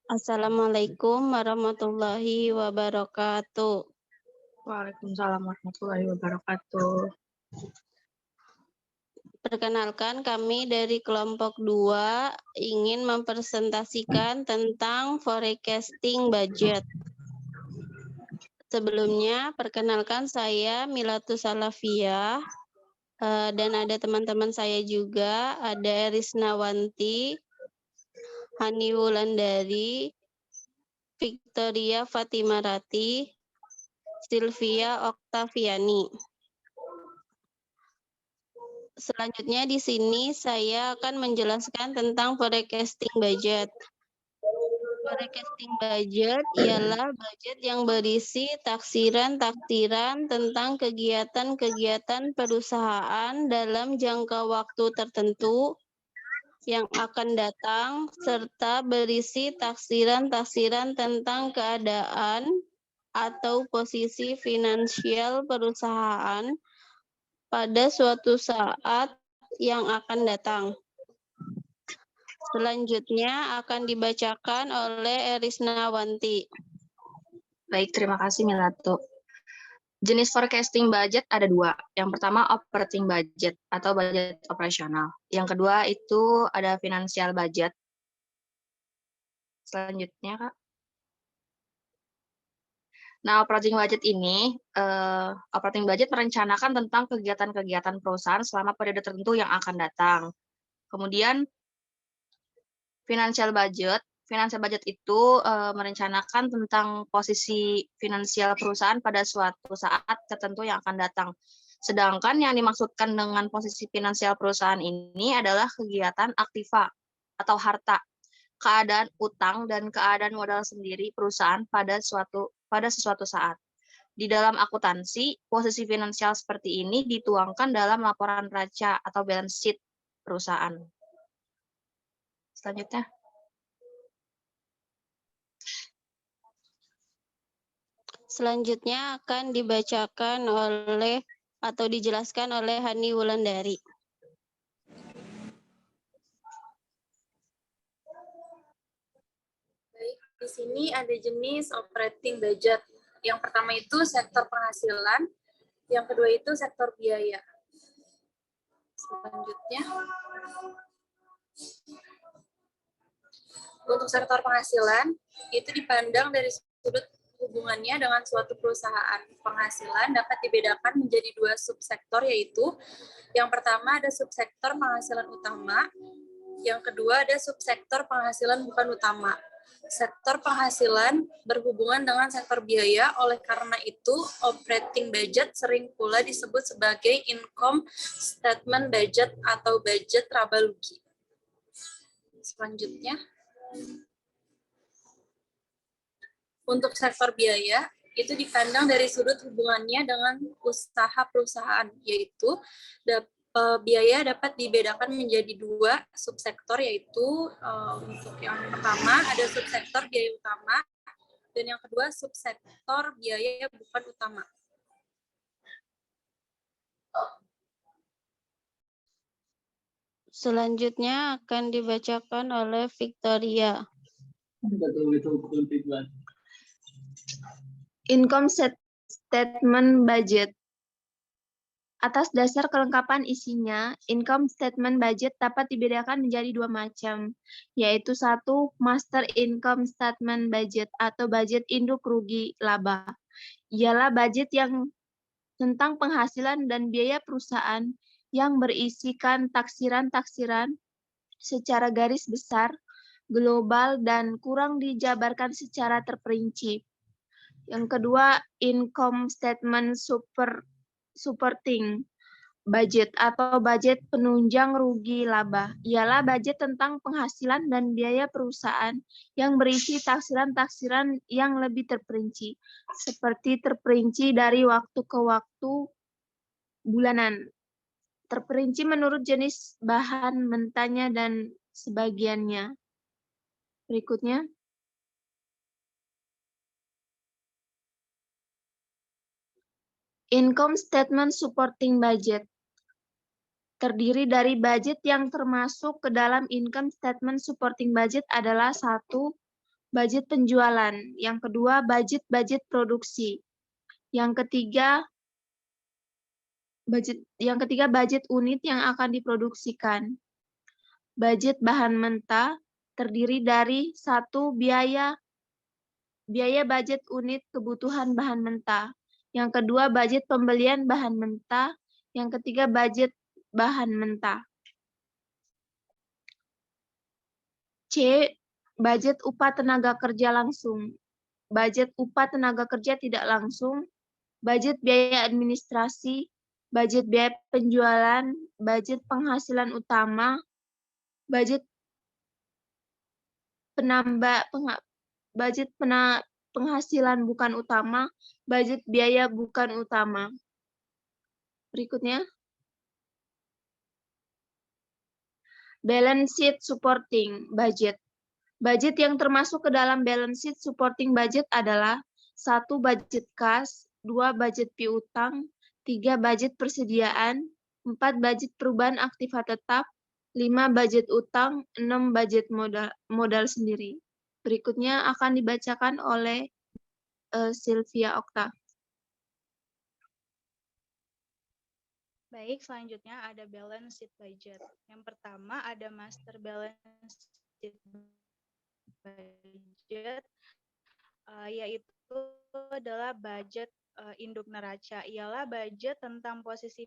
Assalamualaikum warahmatullahi wabarakatuh. Waalaikumsalam warahmatullahi wabarakatuh. Perkenalkan, kami dari kelompok 2 ingin mempresentasikan tentang forecasting budget. Sebelumnya, perkenalkan saya Milatus Salafiyah, dan ada teman-teman saya juga, ada Erisnawanti, Hani Wulandari, Victoria Fatimarati, Sylvia Oktaviani. Selanjutnya di sini saya akan menjelaskan tentang forecasting budget. Forecasting budget ialah budget yang berisi taksiran-taksiran tentang kegiatan-kegiatan perusahaan dalam jangka waktu tertentu yang akan datang, serta berisi taksiran-taksiran tentang keadaan atau posisi finansial perusahaan pada suatu saat yang akan datang. Selanjutnya akan dibacakan oleh Erisnawanti. Baik, terima kasih Milatu. Jenis forecasting budget ada dua. Yang pertama operating budget atau budget operasional. Yang kedua itu ada financial budget. Selanjutnya, Kak. Nah, operating budget ini, operating budget merencanakan tentang kegiatan-kegiatan perusahaan selama periode tertentu yang akan datang. Kemudian, financial budget itu merencanakan tentang posisi finansial perusahaan pada suatu saat tertentu yang akan datang. Sedangkan yang dimaksudkan dengan posisi finansial perusahaan ini adalah kegiatan aktiva atau harta, keadaan utang dan keadaan modal sendiri perusahaan pada sesuatu saat. Di dalam akuntansi, posisi finansial seperti ini dituangkan dalam laporan neraca atau balance sheet perusahaan. Selanjutnya. Selanjutnya akan dibacakan oleh atau dijelaskan oleh Hani Wulandari. Baik, di sini ada jenis operating budget. Yang pertama itu sektor penghasilan, yang kedua itu sektor biaya. Selanjutnya, untuk sektor penghasilan, itu dipandang dari sudut hubungannya dengan suatu perusahaan. Penghasilan dapat dibedakan menjadi dua subsektor, yaitu yang pertama ada subsektor penghasilan utama, yang kedua ada subsektor penghasilan bukan utama. Sektor penghasilan berhubungan dengan sektor biaya, oleh karena itu operating budget sering pula disebut sebagai income statement budget atau budget laba rugi. Selanjutnya, untuk sektor biaya, itu dipandang dari sudut hubungannya dengan usaha perusahaan, yaitu biaya dapat dibedakan menjadi dua subsektor, yaitu untuk yang pertama ada subsektor biaya utama, dan yang kedua subsektor biaya bukan utama. Selanjutnya akan dibacakan oleh Victoria. Income statement budget. Atas dasar kelengkapan isinya, income statement budget dapat dibedakan menjadi dua macam, yaitu satu, master income statement budget atau budget induk rugi laba. Ialah budget yang tentang penghasilan dan biaya perusahaan yang berisikan taksiran-taksiran secara garis besar, global, dan kurang dijabarkan secara terperinci. Yang kedua, income statement supporting budget atau budget penunjang rugi laba. Ialah budget tentang penghasilan dan biaya perusahaan yang berisi taksiran-taksiran yang lebih terperinci, seperti terperinci dari waktu ke waktu bulanan. Terperinci menurut jenis bahan mentahnya dan sebagiannya. Berikutnya. Income statement supporting budget terdiri dari budget yang termasuk ke dalam income statement supporting budget adalah satu, budget penjualan. Yang kedua, budget produksi. Yang ketiga, budget unit yang akan diproduksikan. Budget bahan mentah terdiri dari satu biaya budget unit kebutuhan bahan mentah. Yang kedua, budget pembelian bahan mentah. Yang ketiga, budget bahan mentah. C. Budget upah tenaga kerja langsung. Budget upah tenaga kerja tidak langsung, budget biaya administrasi, budget biaya penjualan, budget penghasilan utama, budget penghasilan bukan utama, budget biaya bukan utama. Berikutnya. Balance sheet supporting budget. Budget yang termasuk ke dalam balance sheet supporting budget adalah 1. Budget kas, 2. Budget piutang, 3. Budget persediaan, 4. Budget perubahan aktiva tetap, 5. Budget utang, 6. Budget modal sendiri. Berikutnya akan dibacakan oleh Sylvia Okta. Baik, selanjutnya ada balance sheet budget. Yang pertama ada master balance sheet budget, yaitu adalah budget induk neraca. Ialah budget tentang posisi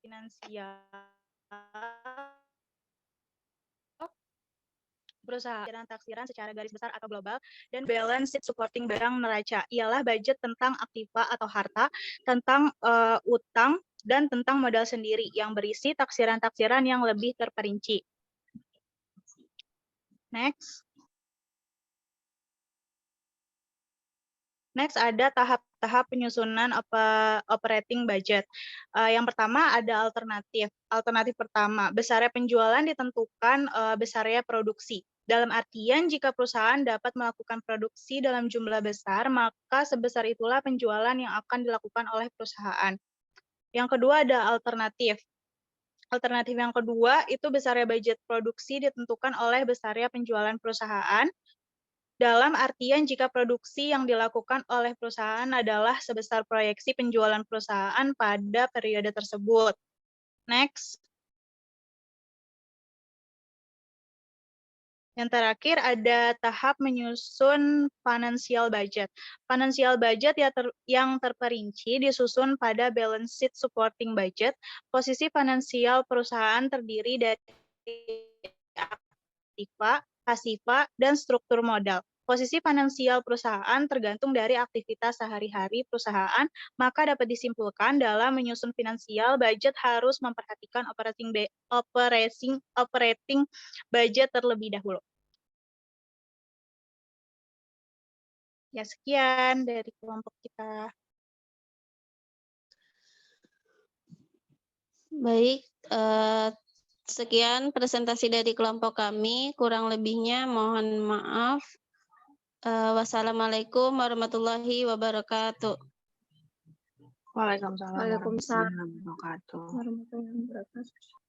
finansial perusahaan, taksiran secara garis besar atau global, dan balance sheet supporting barang neraca. Ialah budget tentang aktiva atau harta, tentang utang, dan tentang modal sendiri yang berisi taksiran-taksiran yang lebih terperinci. Next. Next ada tahap-tahap penyusunan operating budget. Yang pertama ada alternatif. Alternatif pertama, besarnya penjualan ditentukan besarnya produksi. Dalam artian jika perusahaan dapat melakukan produksi dalam jumlah besar, maka sebesar itulah penjualan yang akan dilakukan oleh perusahaan. Yang kedua ada alternatif. Alternatif yang kedua itu besarnya budget produksi ditentukan oleh besarnya penjualan perusahaan. Dalam artian jika produksi yang dilakukan oleh perusahaan adalah sebesar proyeksi penjualan perusahaan pada periode tersebut. Next. Yang terakhir ada tahap menyusun financial budget. Financial budget yang terperinci disusun pada balance sheet supporting budget. Posisi finansial perusahaan terdiri dari aktiva, pasiva, dan struktur modal. Posisi finansial perusahaan tergantung dari aktivitas sehari-hari perusahaan, maka dapat disimpulkan dalam menyusun finansial budget harus memperhatikan operating budget terlebih dahulu. Ya, sekian dari kelompok kita. Baik, sekian presentasi dari kelompok kami. Kurang lebihnya mohon maaf. Wassalamualaikum warahmatullahi wabarakatuh. Waalaikumsalam Waalaikumsalam warahmatullahi wabarakatuh. warahmatullahi wabarakatuh.